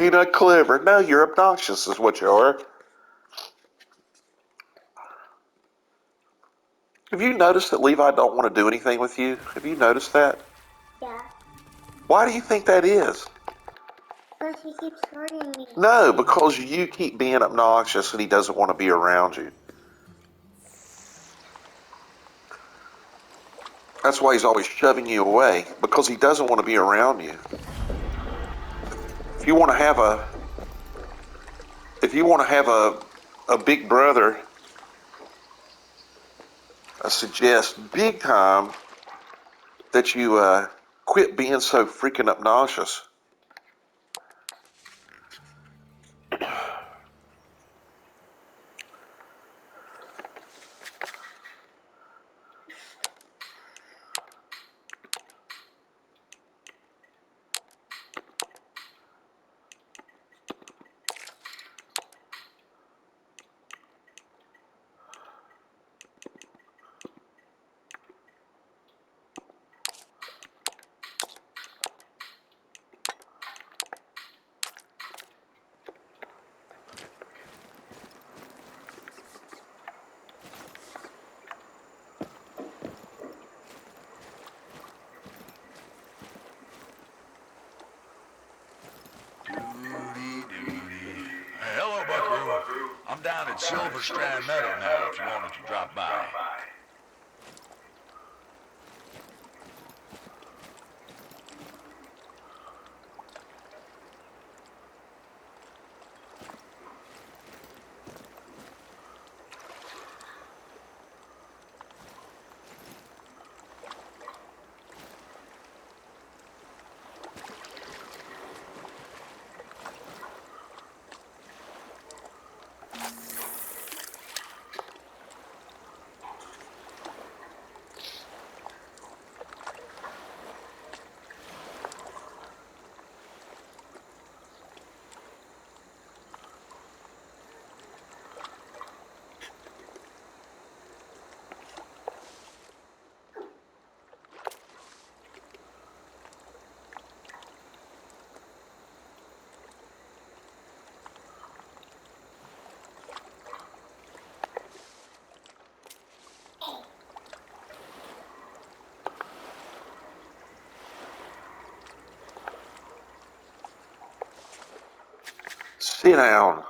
You're not clever. No, you're obnoxious is what you are. Have you noticed that Levi don't want to do anything with you? Have you noticed that? Yeah. Why do you think that is? Because he keeps hurting me. No, because you keep being obnoxious and he doesn't want to be around you. That's why he's always shoving you away, because he doesn't want to be around you. If you want to have a a big brother, I suggest big time that you quit being so freaking obnoxious. Hello, Buckaroo. I'm down at Silver Strand Meadow now if you wanted to drop by. Sit down.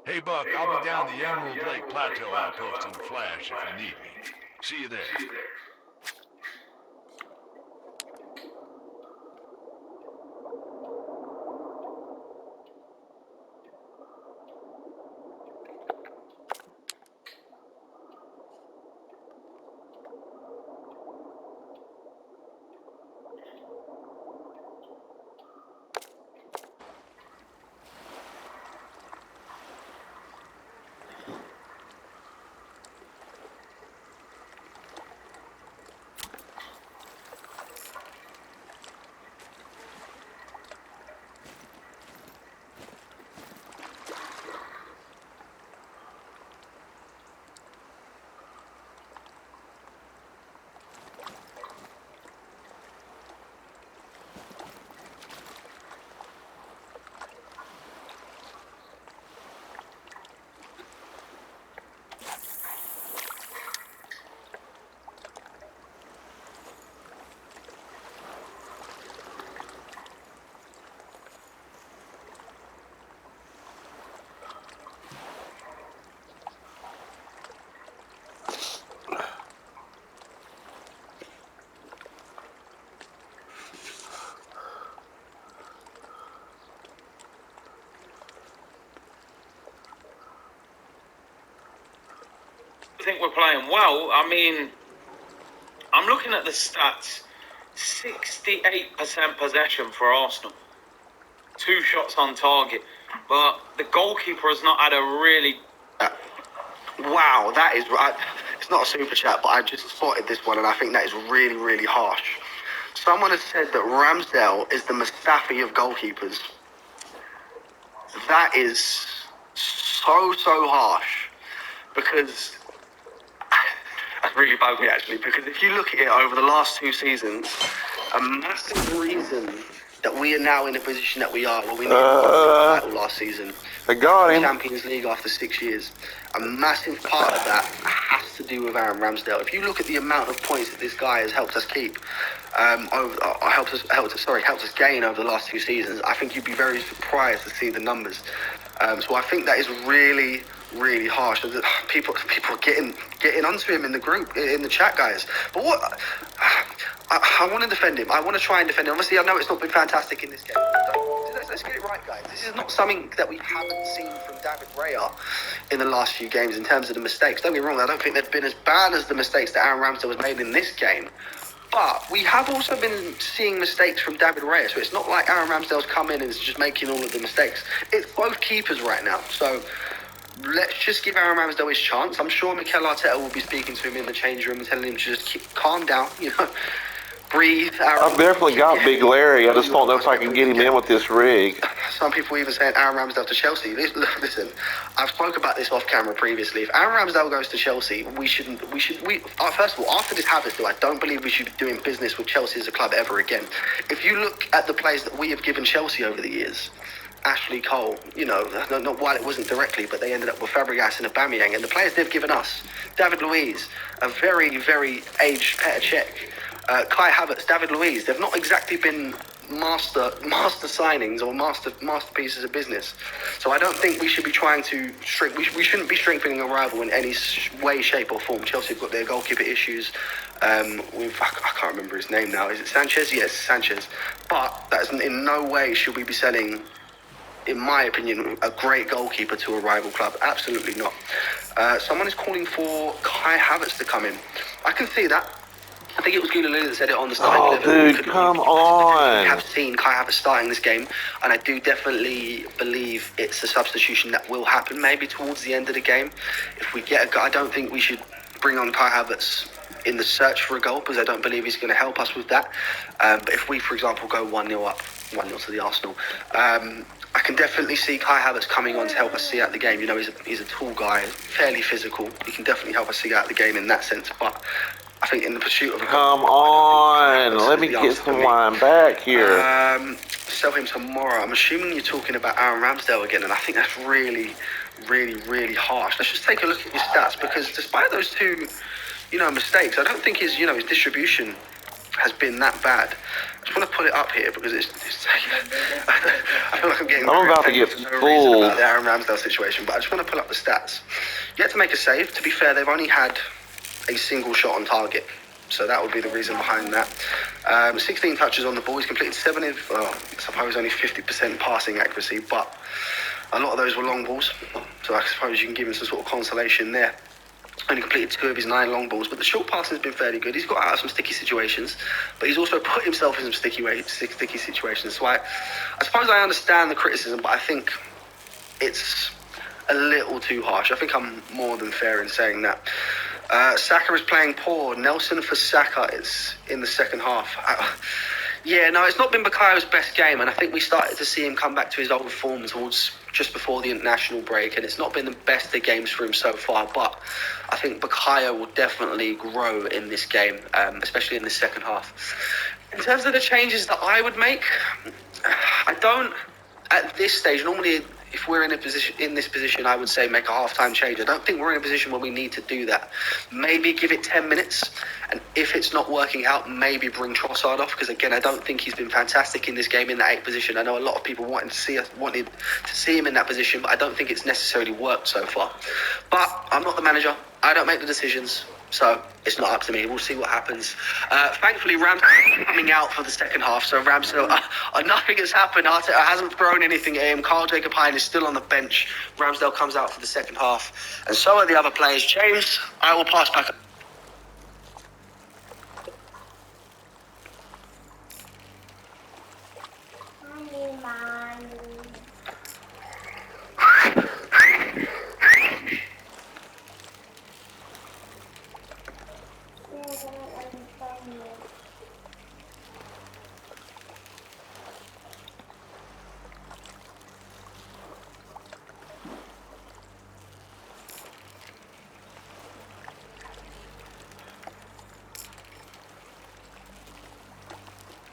Hey, Buck, I'll be down the Emerald Lake Plateau outpost in a flash if you need me. See you there. I think we're playing well. I mean, I'm looking at the stats. 68% possession for Arsenal. 2 shots on target. But the goalkeeper has not had a really... Wow, it's not a super chat, but I just spotted this one, and I think that is really, really harsh. Someone has said that Ramsdale is the Mustafi of goalkeepers. That is so harsh, because that's really bugged me actually, because if you look at it over the last 2 seasons, a massive reason that we are now in the position that we are, where we nearly won the title last season, I got him. Champions League after 6 years, a massive part of that has to do with Aaron Ramsdale. If you look at the amount of points that this guy has helped us keep, helped us gain over the last 2 seasons, I think you'd be very surprised to see the numbers. So I think that is really harsh. People are getting onto him in the group, in the chat, guys. But what I want to defend him. I want to try and defend him. Obviously, I know it's not been fantastic in this game. Let's get it right, guys. This is not something that we haven't seen from David Raya in the last few games in terms of the mistakes. Don't get me wrong, I don't think they've been as bad as the mistakes that Aaron Ramsdale has made in this game. But we have also been seeing mistakes from David Raya. So it's not like Aaron Ramsdale's come in and is just making all of the mistakes. It's both keepers right now. So let's just give Aaron Ramsdale his chance. I'm sure Mikel Arteta will be speaking to him in the change room and telling him to just calm down, breathe. I've definitely got Big Larry. I just don't know if I can get him in with this rig. Some people even saying Aaron Ramsdale to Chelsea. Listen, I've spoke about this off camera previously. If Aaron Ramsdale goes to Chelsea, first of all, after this Havertz deal, I don't believe we should be doing business with Chelsea as a club ever again. If you look at the players that we have given Chelsea over the years, Ashley Cole, not while it wasn't directly, but they ended up with Fabregas and Aubameyang, and the players they've given us, David Luiz, a very aged Petr Cech, Kai Havertz, David Luiz, they've not exactly been master signings or masterpieces of business. So I don't think we should be trying to shrink. We shouldn't be strengthening a rival in any way, shape or form. Chelsea have got their goalkeeper issues. I can't remember his name now. Is it Sanchez? Yes, Sanchez. But that's in no way should we be selling, in my opinion, a great goalkeeper to a rival club. Absolutely not. Someone is calling for Kai Havertz to come in. I can see that. I think it was Gula that said it on the starting 11. Dude, come on. I have seen Kai Havertz starting this game, and I do definitely believe it's a substitution that will happen maybe towards the end of the game. If we get a guy, I don't think we should bring on Kai Havertz in the search for a goal, because I don't believe he's going to help us with that. But if we, for example, go 1-0 up, 1-0 to the Arsenal, I can definitely see Kai Havertz coming on to help us see out the game. He's a tall guy, fairly physical. He can definitely help us see out the game in that sense. But I think in the pursuit of a goal, Come on, let me get some line back here. Sell him tomorrow. I'm assuming you're talking about Aaron Ramsdale again, and I think that's really harsh. Let's just take a look at his stats, because despite those 2, mistakes, I don't think his distribution has been that bad. I just want to put it up here because it's I feel like I'm getting about to get fooled about the Aaron Ramsdale situation, but I just want to pull up the stats. Yet to make a save. To be fair, they've only had a single shot on target, so that would be the reason behind that. 16 touches on the ball. He's completed 7 of, I suppose only 50% passing accuracy, but a lot of those were long balls, so I suppose you can give him some sort of consolation there. Only completed 2 of his 9 long balls, but the short passing has been fairly good. He's got out of some sticky situations, but he's also put himself in some sticky situations. So I suppose I understand the criticism, but I think it's a little too harsh. I think I'm more than fair in saying that. Saka is playing poor. Nelson for Saka is in the second half. It's not been Bakayo's best game, and I think we started to see him come back to his old form towards just before the international break, and it's not been the best of games for him so far, but I think Bakayo will definitely grow in this game, especially in the second half. In terms of the changes that I would make, I don't, at this stage, normally if we're in this position, I would say make a half-time change. I don't think we're in a position where we need to do that. Maybe give it 10 minutes, and if it's not working out, maybe bring Trossard off, because again, I don't think he's been fantastic in this game in that 8 position. I know a lot of people wanted to see him in that position, but I don't think it's necessarily worked so far. But I'm not the manager. I don't make the decisions, so it's not up to me. We'll see what happens. Thankfully, Ramsdale coming out for the second half, so Ramsdale, nothing has happened. Arteta hasn't thrown anything at him. Carl Jacob Hein is still on the bench. Ramsdale comes out for the second half, and so are the other players. James, I will pass back.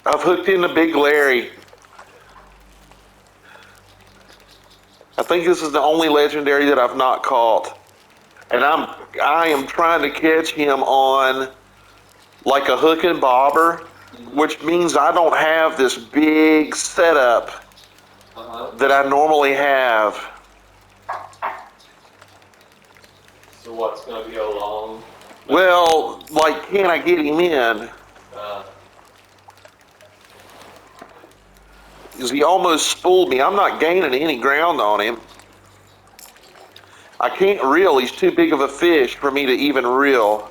I've hooked into Big Larry. I think this is the only legendary that I've not caught. And I am trying to catch him on like a hook and bobber, which means I don't have this big setup that I normally have. So what's going to go long? Well, like, can I get him in? Because he almost spooled me. I'm not gaining any ground on him. I can't reel. He's too big of a fish for me to even reel.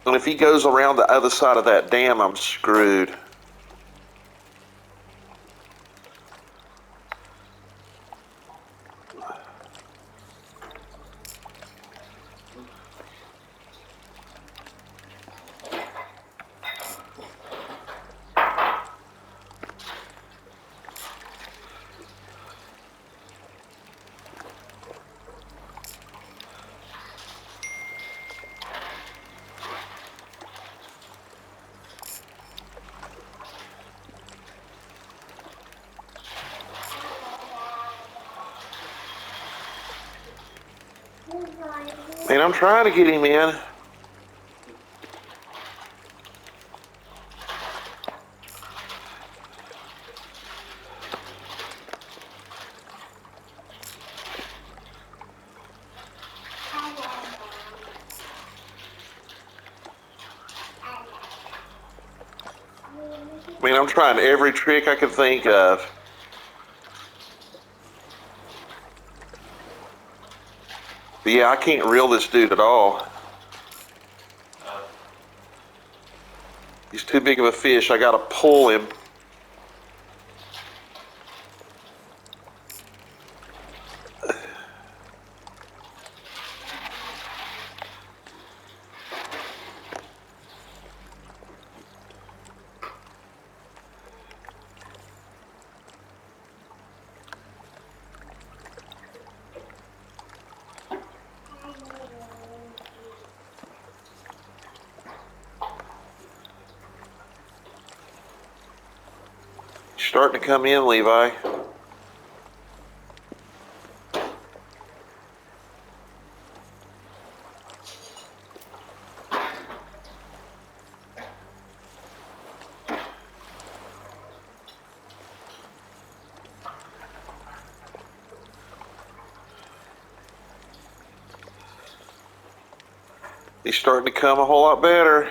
And if he goes around the other side of that dam, I'm screwed. Man, I'm trying to get him in. I mean, I'm trying every trick I can think of. But yeah, I can't reel this dude at all. He's too big of a fish. I gotta pull him. Starting to come in, Levi. He's starting to come a whole lot better.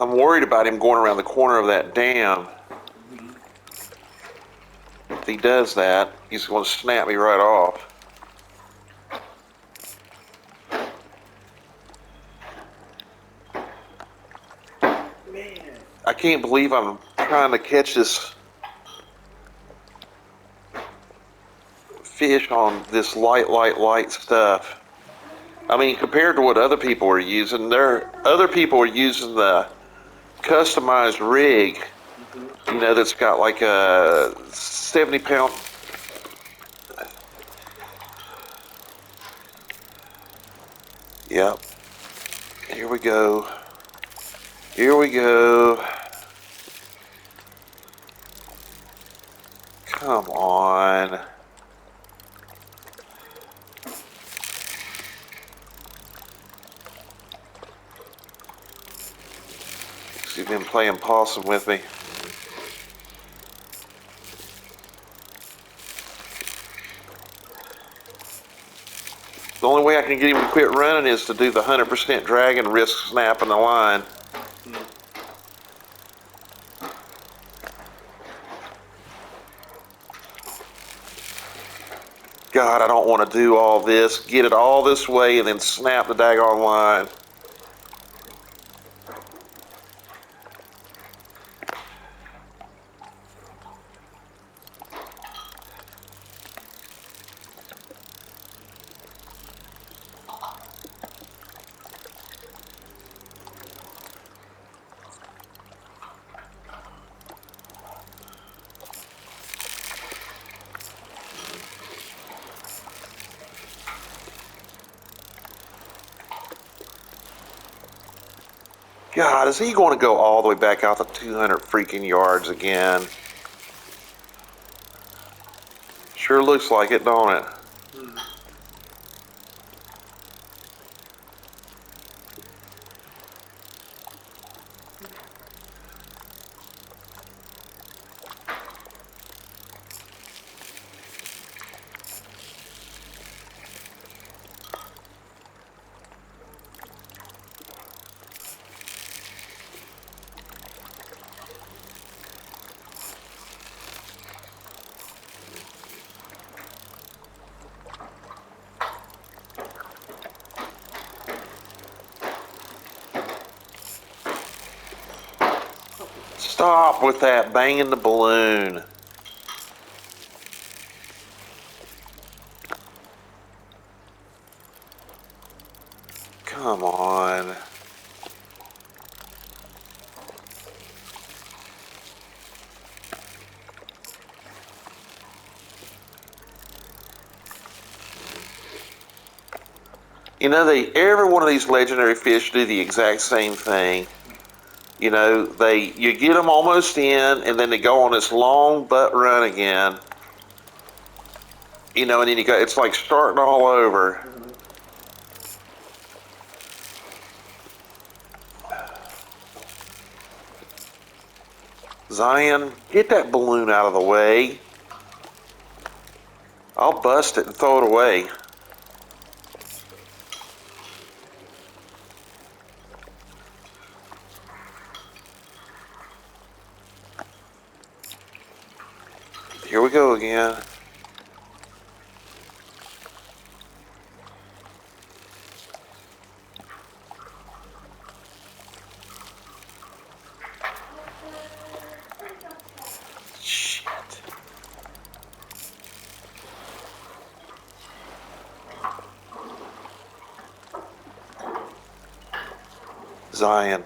I'm worried about him going around the corner of that dam. If he does that, he's going to snap me right off. I can't believe I'm trying to catch this fish on this light stuff. I mean, compared to what other people are using, other people are using the customized rig, you know, that's got like a 70-pound. Yep. Here we go. Here we go. Come on. He's been playing possum with me. The only way I can get him to quit running is to do the 100% drag and risk snapping the line. God, I don't want to do all this. Get it all this way and then snap the daggone line. God, is he going to go all the way back out to 200 freaking yards again? Sure looks like it, don't it? Stop with that banging the balloon. Come on. You know, every one of these legendary fish do the exact same thing. You know, you get them almost in, and then they go on this long butt run again. You know, and then it's like starting all over. Zion, get that balloon out of the way. I'll bust it and throw it away. Here we go again. Shit. Zion.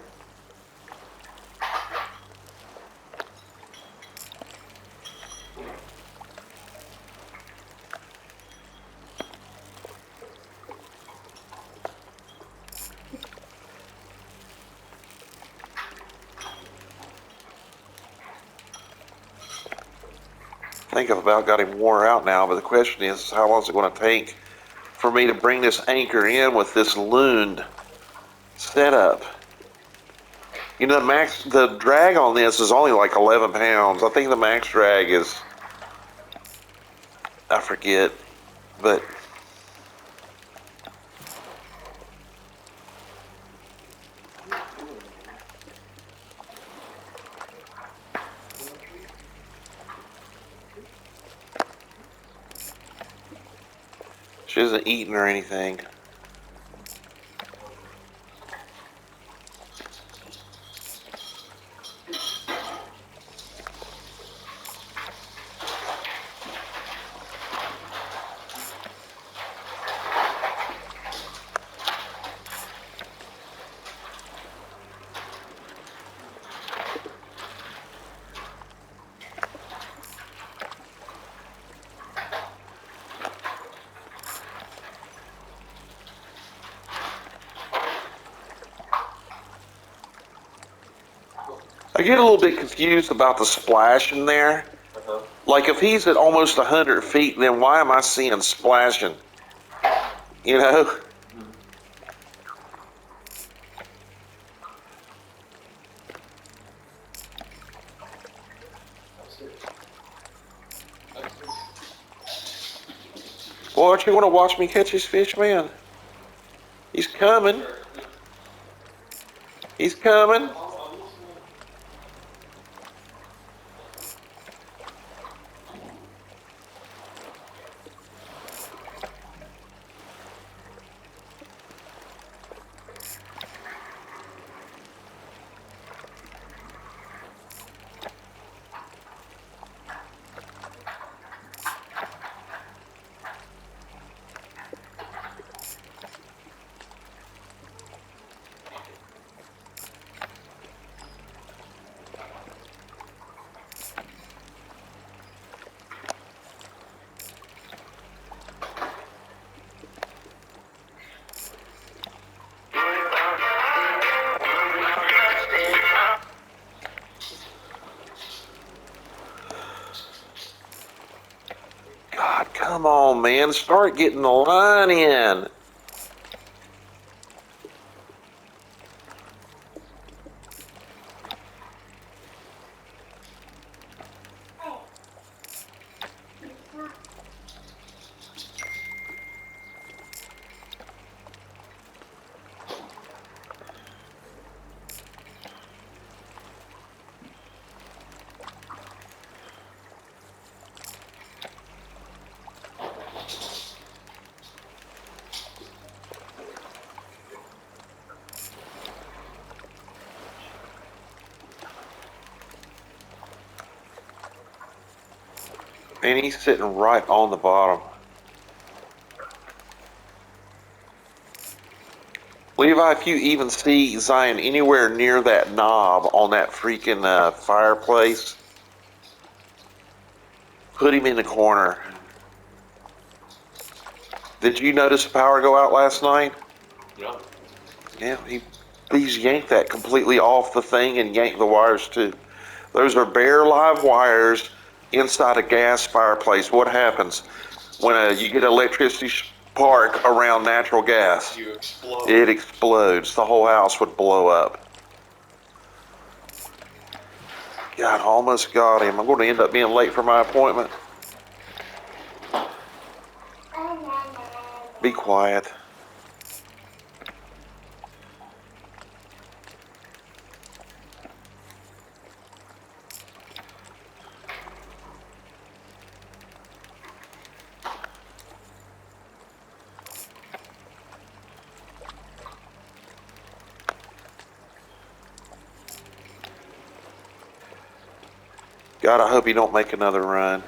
I think I've about got him wore out now, but the question is, how long is it going to take for me to bring this anchor in with this loon setup? You know, the drag on this is only like 11 pounds. I think the max drag is, I forget, but she isn't eating or anything. I get a little bit confused about the splashing there. Like, if he's at almost 100 feet, then why am I seeing splashing? You know? Well, aren't you want to watch me catch his fish, man? He's coming. He's coming. man. Start getting the line in. And he's sitting right on the bottom. Levi, if you even see Zion anywhere near that knob on that freaking fireplace, put him in the corner. Did you notice the power go out last night? Yeah. Yeah, he's yanked that completely off the thing and yanked the wires too. Those are bare live wires inside a gas fireplace. What happens when you get an electricity spark around natural gas? You explode. It explodes. The whole house would blow up. God, almost got him. I'm going to end up being late for my appointment. Be quiet. God, I hope you don't make another run.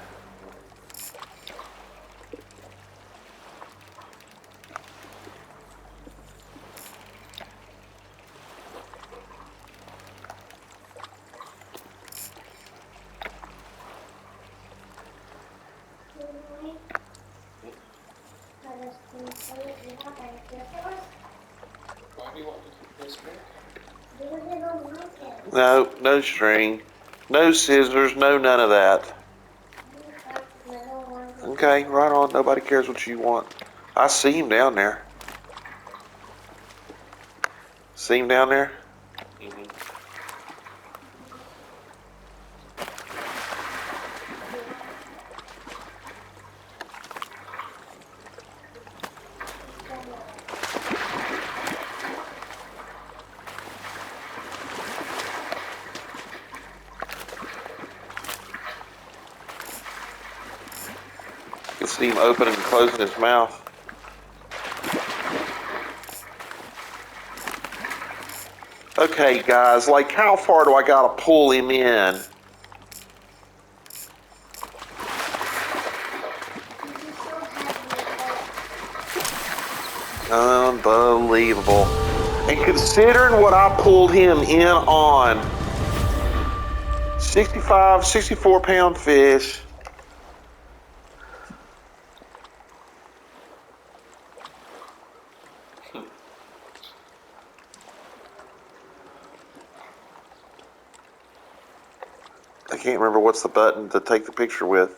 Why do you want to keep this back? No, no string. No scissors, no none of that. Okay, right on. Nobody cares what you want. I see him down there. See him down there? Mm-hmm. You can see him opening and closing his mouth. Okay, guys, like how far do I gotta pull him in? Unbelievable. And considering what I pulled him in on, 65, 64-pound fish. I can't remember what's the button to take the picture with.